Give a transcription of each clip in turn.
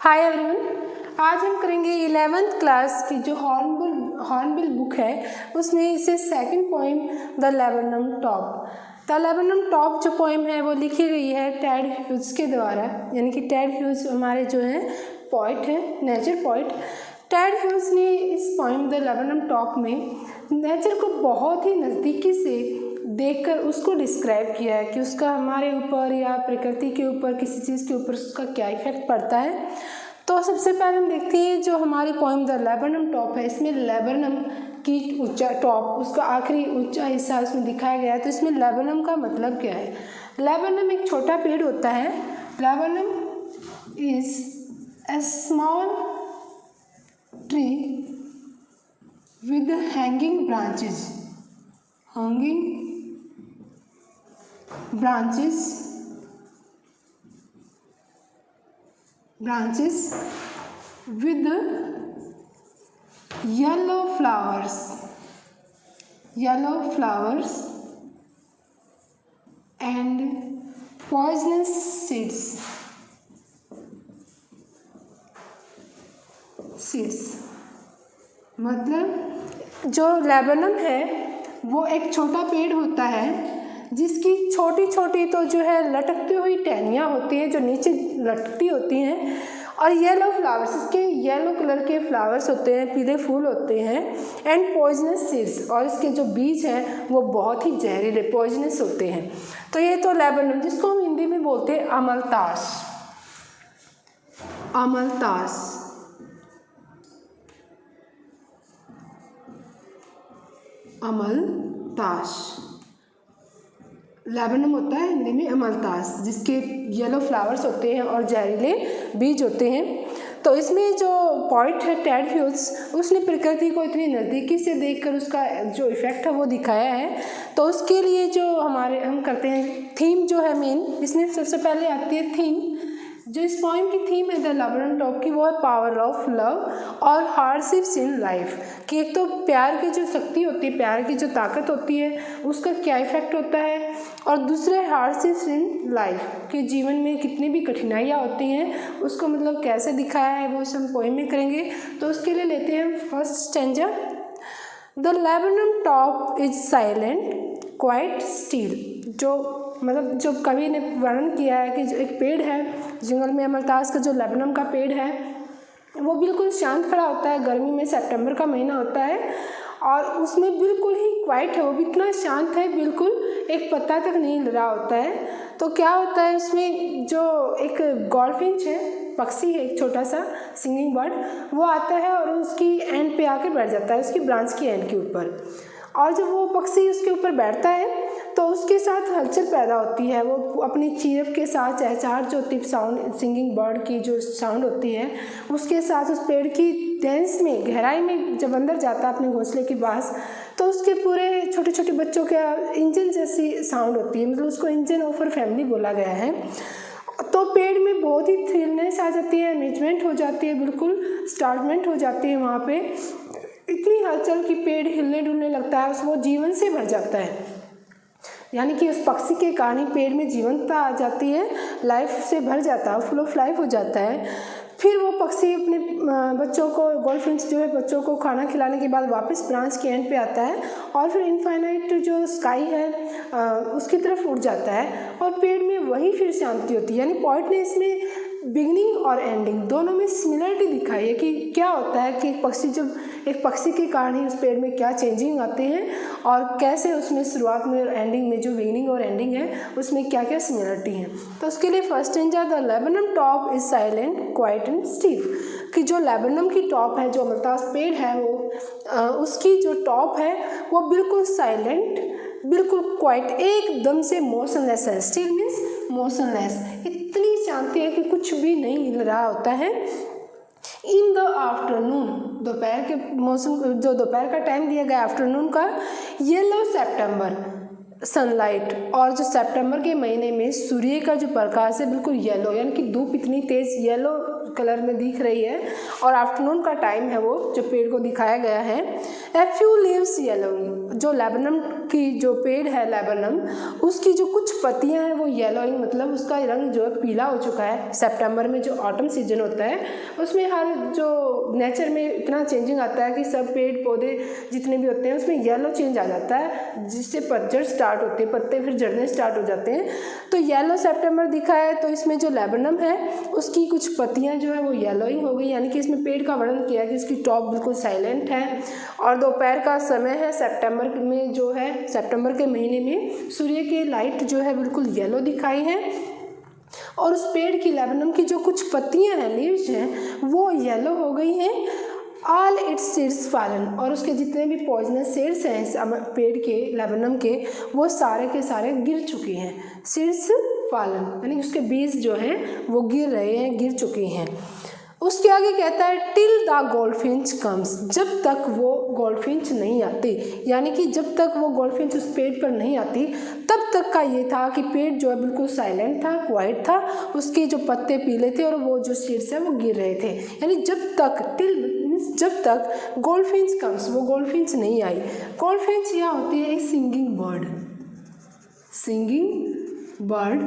Hi everyone, आज हम करेंगे 11th क्लास की जो हॉर्नबिल बुक है उसमें से second poem the laburnum top. The laburnum top जो पोइम है वो लिखी गई है टेड ह्यूज के द्वारा, यानी कि टेड ह्यूज हमारे जो हैं पोइट हैं, नेचर पोइट। टेड ह्यूज ने इस पोइम द लेबनम टॉप में नेचर को बहुत ही नज़दीकी से देखकर उसको डिस्क्राइब किया है कि उसका हमारे ऊपर या प्रकृति के ऊपर किसी चीज़ के ऊपर उसका क्या इफेक्ट पड़ता है। तो सबसे पहले हम देखते हैं जो हमारी पोइम द लेबनम टॉप है, इसमें लेबनम की ऊंचा टॉप, उसका आखिरी ऊंचा हिस्सा उसमें दिखाया गया है। तो इसमें लेबनम का मतलब क्या है? लेबनम एक छोटा पेड़ होता है। Laburnum is a small tree with hanging branches with yellow flowers and poisonous seeds. मतलब जो लेबनम है वो एक छोटा पेड़ होता है जिसकी छोटी छोटी तो जो है लटकती हुई टहनियाँ होती हैं जो नीचे लटकती होती हैं, और येलो फ्लावर्स, इसके येलो कलर के फ्लावर्स होते हैं, पीले फूल होते हैं। एंड पॉइजनस सीड्स, और इसके जो बीज हैं वो बहुत ही जहरीले पॉइजनस होते हैं। तो ये तो लेबनम, जिसको हम हिंदी में बोलते हैं अमलतास। लेबनम होता है हिंदी में अमलतास, जिसके येलो फ्लावर्स होते हैं और जहरीले बीज होते हैं। तो इसमें जो पॉइंट है टेड ह्यूज, उसने प्रकृति को इतनी नज़दीकी से देखकर उसका जो इफ़ेक्ट है वो दिखाया है। तो उसके लिए जो हम करते हैं थीम जो है मेन, इसमें सबसे पहले आती है थीम। जो इस पोइम की थीम है द लेबनम टॉप की, वो है पावर ऑफ लव और हार्डशिप्स इन लाइफ। कि एक तो प्यार की जो शक्ति होती है, प्यार की जो ताकत होती है, उसका क्या इफेक्ट होता है, और दूसरे हार्डशिप्स इन लाइफ कि जीवन में कितनी भी कठिनाइयाँ होती हैं उसको मतलब कैसे दिखाया है वो हम पोइम में करेंगे। तो उसके लिए लेते हैं first stanza. The laburnum top is silent quite still. जो कवि ने वर्णन किया है कि जो एक पेड़ है जंगल में, अमलतास का जो लेबनम का पेड़ है वो बिल्कुल शांत खड़ा होता है। गर्मी में सितंबर का महीना होता है और उसमें बिल्कुल ही क्वाइट है, वो भी इतना शांत है, बिल्कुल एक पत्ता तक नहीं हिल रहा होता है। तो क्या होता है उसमें, जो एक गोल्डफिंच है, पक्षी है, एक छोटा सा सिंगिंग बर्ड, वो आता है और उसकी एंड पे आकर बैठ जाता है, उसकी ब्रांच की एंड के ऊपर। और जब वो पक्षी उसके ऊपर बैठता है तो उसके साथ हलचल पैदा होती है। वो अपनी चीरप के साथ, चहचहाट जो होती है, साउंड, सिंगिंग बर्ड की जो साउंड होती है, उसके साथ उस पेड़ की डेंस में, गहराई में जब अंदर जाता है अपने घोंसले के पास, तो उसके पूरे छोटे छोटे बच्चों का इंजन जैसी साउंड होती है, मतलब उसको इंजन ऑफ अ फैमिली बोला गया है। तो पेड़ में बहुत ही थ्रिलनेस आ जाती है, अमेजमेंट हो जाती है, बिल्कुल स्टार्टमेंट हो जाती है वहाँ पे। इतनी हलचल की पेड़ हिलने डुलने लगता है, वो जीवन से भर जाता है। यानी कि उस पक्षी के कारण ही पेड़ में जीवंतता आ जाती है, लाइफ से भर जाता है, फुल ऑफ लाइफ हो जाता है। फिर वो पक्षी अपने बच्चों को, गोल्डफिंच जो है, बच्चों को खाना खिलाने के बाद वापस ब्रांच के एंड पे आता है और फिर इनफाइनाइट जो स्काई है उसकी तरफ उड़ जाता है और पेड़ में वही फिर शांति होती है। यानी पॉइंट ने इसमें बिगनिंग और एंडिंग दोनों में सिमिलरिटी दिखाई है कि क्या होता है कि एक पक्षी के कारण ही उस पेड़ में क्या चेंजिंग आते हैं और कैसे उसमें शुरुआत में और एंडिंग में जो बिगनिंग और एंडिंग है उसमें क्या क्या सिमिलरिटी है। तो उसके लिए first stanza, the laburnum top is silent quiet and still. कि जो लेबनम की टॉप है, जो अमलतास पेड़ है, वो उसकी जो टॉप है वो बिल्कुल साइलेंट, बिल्कुल क्वाइट, एकदम से मोशनलेस है। स्टिल मीन्स मोशनलेस, इतनी शांति है कि कुछ भी नहीं हिल रहा होता है। इन द आफ्टरनून, दोपहर के मौसम, जो दोपहर का टाइम दिया गया आफ्टरनून का, येलो सितंबर सनलाइट, और जो सितंबर के महीने में सूर्य का जो प्रकाश है बिल्कुल येलो, यानी कि धूप इतनी तेज येलो कलर में दिख रही है और आफ्टरनून का टाइम है वो जो पेड़ को दिखाया गया है। ए फ्यू लीव्स येलोइंग, जो लेबनम की जो पेड़ है लेबनम, उसकी जो कुछ पत्तियां हैं वो येलोइंग, मतलब उसका रंग जो है पीला हो चुका है। सितंबर में जो ऑटम सीजन होता है उसमें हर जो नेचर में इतना चेंजिंग आता है कि सब पेड़ पौधे जितने भी होते हैं उसमें येलो चेंज आ जाता है, जिससे पतझड़ स्टार्ट होती है, पत्ते फिर झड़ने स्टार्ट हो जाते हैं। तो येलो सितंबर दिखा है, तो इसमें जो लेबनम है उसकी कुछ पत्तियां जो है वो येलोइंग हो गई, यानी कि इसमें पेड़ का वर्णन किया कि उसकी टॉप बिल्कुल साइलेंट है। और दोपहर का समय है, सितंबर में जो है सितंबर के महीने में सूर्य की लाइट जो है बिल्कुल येलो दिखाई है, और उस पेड़ की लेबनम की जो कुछ पत्तियां हैं, लीव्स हैं, वो येलो हो गई हैं। ऑल इट्स सीड्स फॉलन, और उसके जितने भी पॉइजनस सीड्स हैं इस पेड़ के लेबनम के, वो सारे के सारे गिर चुके हैं। सीड्स फॉलन यानी उसके बीज जो हैं वो गिर रहे हैं, गिर चुके हैं। उसके आगे कहता है टिल द गोल्डफिंच कम्स, जब तक वो गोल्डफिंच नहीं आती, यानी कि जब तक वो गोल्डफिंच उस पेड़ पर नहीं आती तब तक का ये था कि पेड़ जो है बिल्कुल साइलेंट था, क्वाइट था, उसके जो पत्ते पीले थे और वो जो सीड्स हैं वो गिर रहे थे। यानी जब तक जब तक गोल्डफिंच कम्स, वो गोल्डफिंच नहीं आई। गोल्डफिंच यह होती है एक singing bird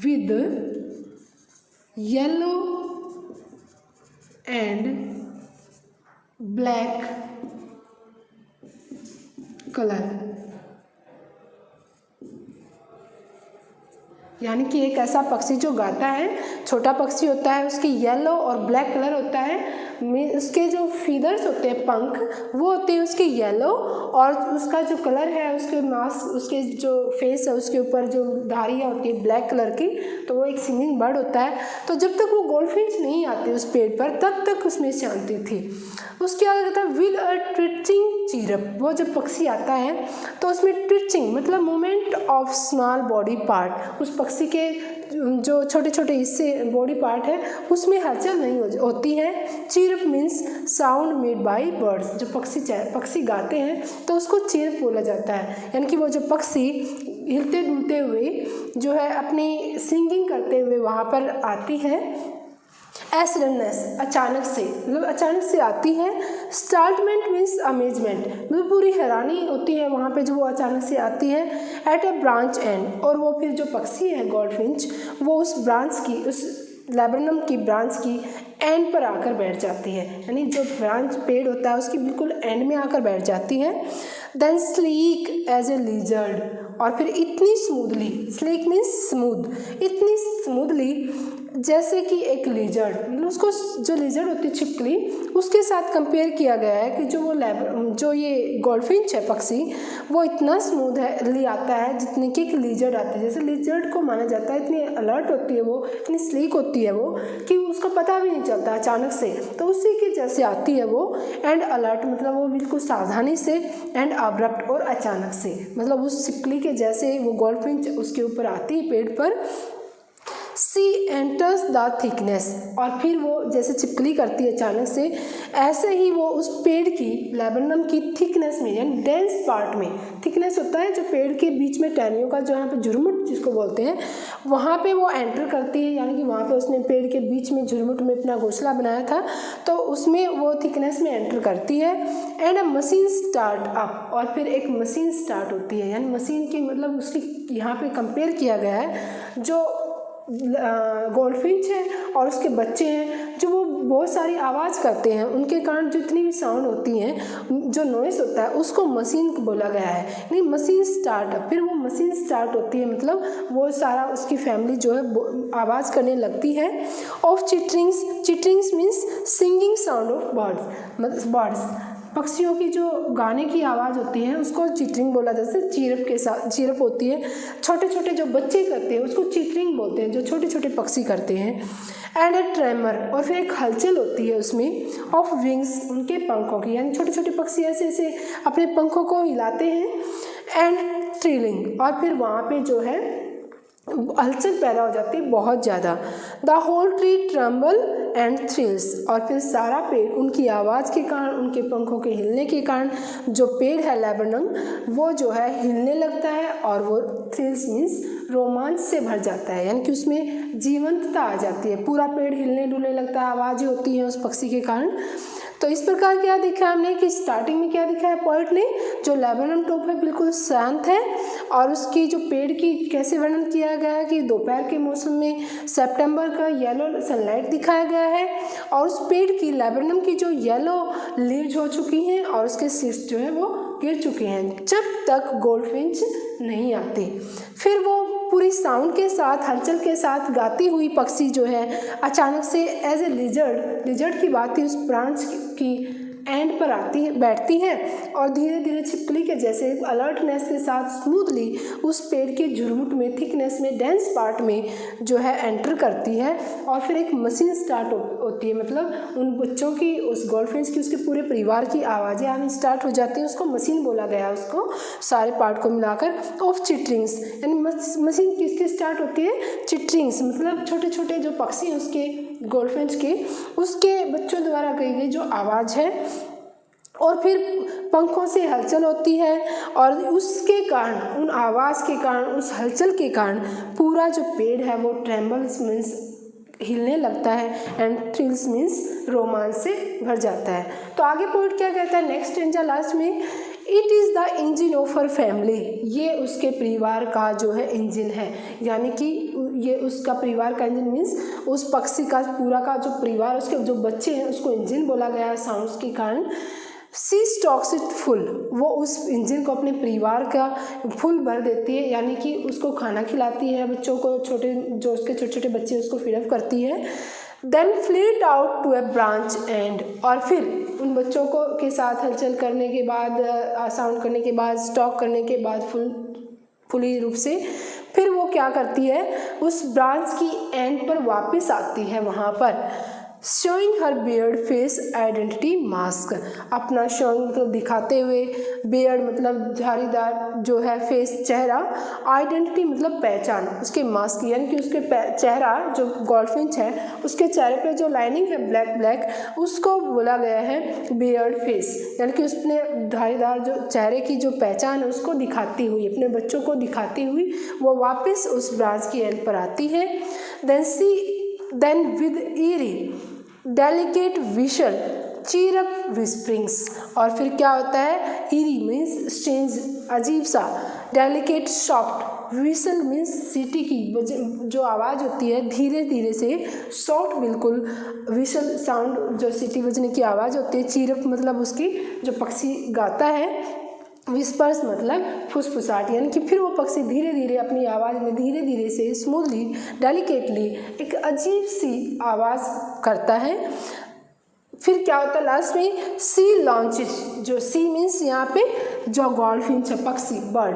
with yellow and black colour, यानी कि एक ऐसा पक्षी जो गाता है, छोटा पक्षी होता है, उसकी येलो और ब्लैक कलर होता है, उसके जो फीदर्स होते हैं, पंख, वो होते हैं उसके येलो, और उसका जो कलर है, उसके मास्क, उसके जो फेस है, उसके ऊपर जो धारियाँ होती है ब्लैक कलर की, तो वो एक सिंगिंग बर्ड होता है। तो जब तक वो गोल्डफिंच नहीं आती उस पेड़ पर तब तक उसमें शांति थी। उसके आगे कहता है विद अ ट्विचिंग चीरप, वो जब पक्षी आता है तो उसमें ट्विचिंग मतलब movement of small body part, उस पक्षी के जो छोटे छोटे हिस्से बॉडी पार्ट है उसमें हलचल नहीं होती है। Chirp means sound made by birds, जो पक्षी गाते हैं तो उसको चीरप बोला जाता है, यानी कि वो जो पक्षी हिलते डुलते हुए जो है अपनी सिंगिंग करते हुए वहाँ पर आती है। एसडननेस, अचानक से, मतलब अचानक से आती है। स्टार्टमेंट मीन्स अमेजमेंट, मतलब पूरी हैरानी होती है वहाँ पे जो वो अचानक से आती है। एट ए ब्रांच एंड, और वो फिर जो पक्षी है गोल्डफिंच, वो उस ब्रांच की, उस लेबनम की ब्रांच की एंड पर आकर बैठ जाती है, यानी जो ब्रांच पेड़ होता है उसकी बिल्कुल एंड में आकर बैठ जाती है। Then sleek as a lizard, और फिर इतनी स्मूथली, स्लीक मीन्स स्मूथ, इतनी स्मूथली जैसे कि एक लिजर्ड, मतलब उसको जो लिजर्ड होती है छिपकली, उसके साथ कंपेयर किया गया है कि जो ये गोल्डफिंच है पक्षी, वो इतना स्मूथ है ली आता है जितने कि एक लिजर्ड आती है। जैसे लिजर्ड को माना जाता है इतनी अलर्ट होती है वो, इतनी स्लीक होती है वो कि उसका पता भी नहीं चलता अचानक से, तो उसी के जैसे आती है वो। एंड अलर्ट मतलब वो बिल्कुल सावधानी से, एंड अब्रप्ट और अचानक से, मतलब उस छिपकली के जैसे वो गोल्डफिंच उसके ऊपर आती है पेड़ पर। सी एंटर्स द थिकनेस, और फिर वो जैसे छिपकली करती है अचानक से, ऐसे ही वो उस पेड़ की लेबनम की थिकनेस में, यानी डेंस पार्ट में, थिकनेस होता है जो पेड़ के बीच में टहनियों का जो यहाँ पे झुरमुट जिसको बोलते हैं, वहाँ पे वो एंटर करती है, यानी कि वहाँ पे उसने पेड़ के बीच में झुरमुट में अपना घोंसला बनाया था, तो उसमें वो थिकनेस में एंटर करती है। And a machine start up, और फिर एक मशीन स्टार्ट होती है, यानी मशीन की मतलब उसकी यहाँ पे कंपेयर किया गया है जो गोल्डफिंच है और उसके बच्चे हैं, जो वो बहुत सारी आवाज़ करते हैं, उनके कारण जितनी भी साउंड होती हैं, जो नॉइस होता है, उसको मशीन बोला गया है, यानी मशीन स्टार्ट। फिर वो मशीन स्टार्ट होती है, मतलब वो सारा उसकी फैमिली जो है आवाज़ करने लगती है। Of चिटरिंग्स means singing sound of birds, पक्षियों की जो गाने की आवाज़ होती है उसको चिटरिंग बोला जाता है। चीरप के साथ चीरप होती है, छोटे छोटे जो बच्चे करते हैं उसको चिटरिंग बोलते हैं, जो छोटे छोटे पक्षी करते हैं। एंड ए ट्रेमर, और फिर एक हलचल होती है उसमें। ऑफ विंग्स, उनके पंखों की, यानी छोटे छोटे पक्षी ऐसे ऐसे अपने पंखों को हिलाते हैं। एंड थ्रिलिंग, और फिर वहाँ पे जो है हलचल पैदा हो जाती है बहुत ज़्यादा। The whole tree tremble and thrills, और फिर सारा पेड़ उनकी आवाज़ के कारण, उनके पंखों के हिलने के कारण, जो पेड़ है लेबनम, वो जो है हिलने लगता है, और वो थ्रिल्स मीन्स रोमांच से भर जाता है, यानी कि उसमें जीवंतता आ जाती है, पूरा पेड़ हिलने डुलने लगता है, आवाज़ें होती हैं उस पक्षी के कारण। तो इस प्रकार क्या दिखा हमने कि स्टार्टिंग में क्या दिखा है पोइट ने, जो लेबेनम टॉप है बिल्कुल शांत है, और उसकी जो पेड़ की कैसे वर्णन किया गया है कि दोपहर के मौसम में सितंबर का येलो सनलाइट दिखाया गया है, और उस पेड़ की लेबेनम की जो येलो लीव्स हो चुकी हैं और उसके सीड्स जो है वो गिर चुके हैं जब तक गोल्डफिंच नहीं आती। फिर वो पूरी साउंड के साथ, हलचल के साथ गाती हुई पक्षी जो है अचानक से एज ए लिजर्ड की बात उस ब्रांच की एंड पर बैठती है और धीरे धीरे छिपकली के जैसे अलर्टनेस के साथ स्मूथली उस पेड़ के झुरमुट में, थिकनेस में, डेंस पार्ट में जो है एंटर करती है। और फिर एक मशीन स्टार्ट होती है, मतलब उन बच्चों की, उस गोल्डफिंच की, उसके पूरे परिवार की आवाज़ें आनी स्टार्ट हो जाती हैं। उसको मशीन बोला गया है, उसको सारे पार्ट को मिलाकर, ऑफ चिटरिंग्स, यानी मशीन किसकी स्टार्ट होती है, चिटरिंग्स, मतलब छोटे छोटे जो पक्षी हैं उसके, गोल्डफिंच के, उसके बच्चों द्वारा कही गई जो आवाज़ है। और फिर पंखों से हलचल होती है और उसके कारण, उन आवाज़ के कारण, उस हलचल के कारण पूरा जो पेड़ है वो ट्रेम्बल्स मीन्स हिलने लगता है, एंड थ्रिल्स मीन्स रोमांच से भर जाता है। तो आगे पोइट क्या कहता है नेक्स्ट स्टेंजा लास्ट में, it is the engine of her family, ये उसके परिवार का जो है इंजन है, यानी कि ये उसका परिवार का इंजन मीन्स उस पक्षी का पूरा का जो परिवार, उसके जो बच्चे हैं उसको इंजन बोला गया है साउंड्स के कारण। सी स्टॉक्स इट फुल, वो उस इंजन को अपने परिवार का फुल भर देती है, यानी कि उसको खाना खिलाती है, बच्चों को, छोटे जो उसके छोटे छोटे बच्चे उसको फीडअप करती है। Then flit out to a branch end, और फिर उन बच्चों को के साथ हलचल करने के बाद, साउंड करने के बाद, स्टॉक करने के बाद फुली रूप से फिर वो क्या करती है, उस ब्रांच की एंड पर वापस आती है वहाँ पर, शोइंग हर बियर्ड फेस आइडेंटिटी मास्क, अपना शोइंग मतलब दिखाते हुए, बियर्ड मतलब झाड़ीदार जो है, फेस चेहरा, आइडेंटिटी मतलब पहचान, उसके मास्क यानी कि उसके चेहरा, जो गोल्डफिंच है उसके चेहरे पे जो लाइनिंग है ब्लैक, उसको बोला गया है बियर्ड फेस, यानी कि उसने धारीदार जो चेहरे की जो पहचान है उसको दिखाती हुई, अपने बच्चों को दिखाती हुई वो वापस उस ब्रांच की एंड पर आती है। Then with eerie delicate whistle chirrup whisperings, और फिर क्या होता है, ईरी मीन्स स्ट्रेंज, अजीब सा, डेलिकेट सॉफ्ट, विशल मीन्स सीटी की जो आवाज़ होती है धीरे धीरे से, सॉफ्ट बिल्कुल, विशल साउंड जो सीटी बजने की आवाज़ होती है, चीर अप मतलब उसकी जो पक्षी गाता है, विस्पर्स मतलब फुसफुसाहट, यानी कि फिर वो पक्षी धीरे धीरे अपनी आवाज़ में धीरे धीरे से स्मूथली, डेलिकेटली एक अजीब सी आवाज़ करता है। फिर क्या होता है लास्ट में, सी लॉन्चेज, जो सी मीन्स यहाँ पे जो गोल्डफिंच है पक्षी, बर्ड,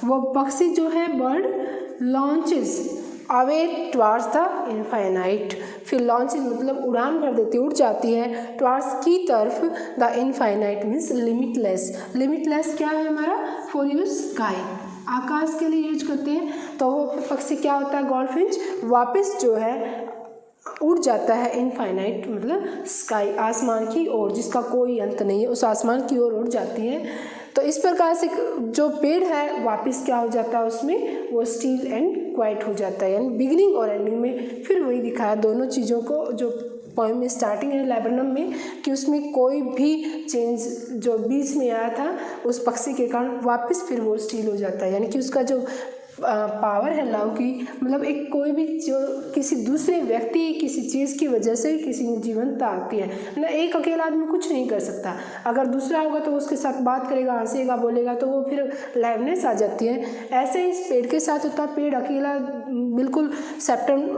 वो पक्षी जो है bird launches away towards the infinite, फिर लॉन्चेज मतलब उड़ान भर देती, उड़ जाती है, टुवार्ड्स की तरफ, the infinite means limitless, limitless क्या है हमारा, फॉर यूज स्काई, आकाश के लिए यूज करते हैं। तो वो पक्षी क्या होता है, गोल्डफिंच वापस जो है उड़ जाता है, इनफाइनाइट मतलब स्काई, आसमान की ओर जिसका कोई अंत नहीं है, उस आसमान की ओर उड़ जाती है। तो इस प्रकार से जो पेड़ है वापस क्या हो जाता है, उसमें वो स्टिल एंड क्वाइट हो जाता है, यानी बिगिनिंग और एंडिंग में फिर वही दिखाया दोनों चीज़ों को, जो पोएम में स्टार्टिंग है लेबेनम में, कि उसमें कोई भी चेंज जो बीच में आया था उस पक्षी के कारण वापस फिर वो स्टिल हो जाता है, यानी कि उसका जो पावर है लव की, मतलब एक कोई भी जो किसी दूसरे व्यक्ति, किसी चीज़ की वजह से किसी में जीवनता आती है ना, एक अकेला आदमी कुछ नहीं कर सकता, अगर दूसरा होगा तो उसके साथ बात करेगा, हंसेगा, बोलेगा, तो वो फिर लाइवनेस आ जाती है। ऐसे ही इस पेड़ के साथ होता है, पेड़ अकेला बिल्कुल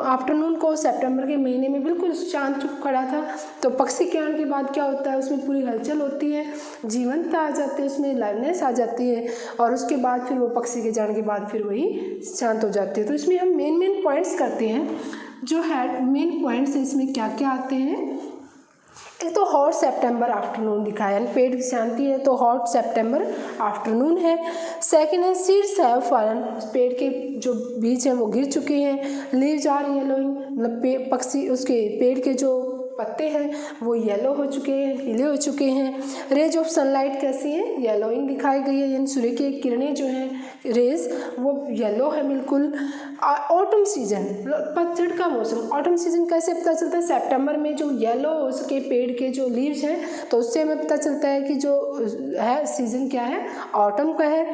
आफ्टरनून को सितंबर के महीने में बिल्कुल शांत चुप खड़ा था, तो पक्षी के आने के बाद क्या होता है, उसमें पूरी हलचल होती है, जीवंतता आ जाती है, उसमें लाइवनेस आ जाती है, और उसके बाद फिर वो पक्षी के जाने के बाद फिर वही शांत हो जाती है। तो इसमें हम मेन पॉइंट्स करते हैं, जो है मेन पॉइंट्स इसमें क्या क्या आते हैं। एक तो हॉट सितंबर आफ्टरनून दिखाया, यानी पेड़ की शांति है तो हॉट सितंबर आफ्टरनून है। सेकंड है सीड्स हैव फॉलन, पेड़ के जो बीज हैं वो गिर चुके हैं। लीव्स आर येलोइंग, मतलब पक्षी उसके पेड़ के जो पत्ते हैं वो येलो हो चुके हैं, पीले हो चुके हैं। रेज ऑफ सनलाइट कैसी है, येलोइंग दिखाई गई है, यानी सूर्य की किरणें जो हैं रेज वो येलो है बिल्कुल। ऑटम सीजन, पतझड़ का मौसम। ऑटम सीजन कैसे पता चलता है, सितंबर में जो येलो हो सके पेड़ के जो लीव्स हैं तो उससे हमें पता चलता है कि जो है सीजन क्या है, ऑटम का है।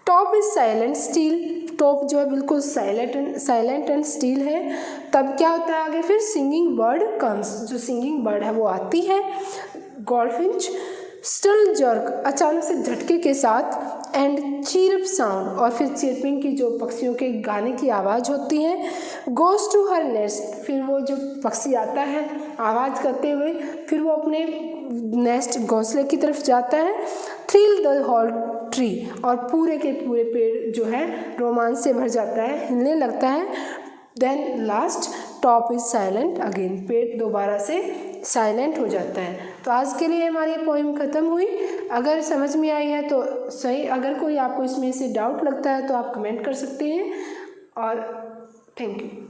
Top is silent steel, top जो है बिल्कुल साइलेंट एंड स्टील है। तब क्या होता है आगे, फिर सिंगिंग बर्ड कम्स, जो सिंगिंग बर्ड है वो आती है। गोल्डफिंच स्टिल जर्क, अचानक से झटके के साथ। एंड चीरप साउंड, और फिर चिरपिंग की जो पक्षियों के गाने की आवाज़ होती है। गोज टू हर नेस्ट, फिर वो जो पक्षी आता है आवाज़ करते हुए, फिर वो अपने नेस्ट घोंसले की तरफ जाता है। थ्रिल द होल ट्री, और पूरे के पूरे पेड़ जो है रोमांच से भर जाता है, हिलने लगता है। Then last top is silent again, पेड़ दोबारा से साइलेंट हो जाता है। तो आज के लिए हमारी पोइम ख़त्म हुई। अगर समझ में आई है तो सही, अगर कोई आपको इसमें से डाउट लगता है तो आप कमेंट कर सकते हैं। और थैंक यू।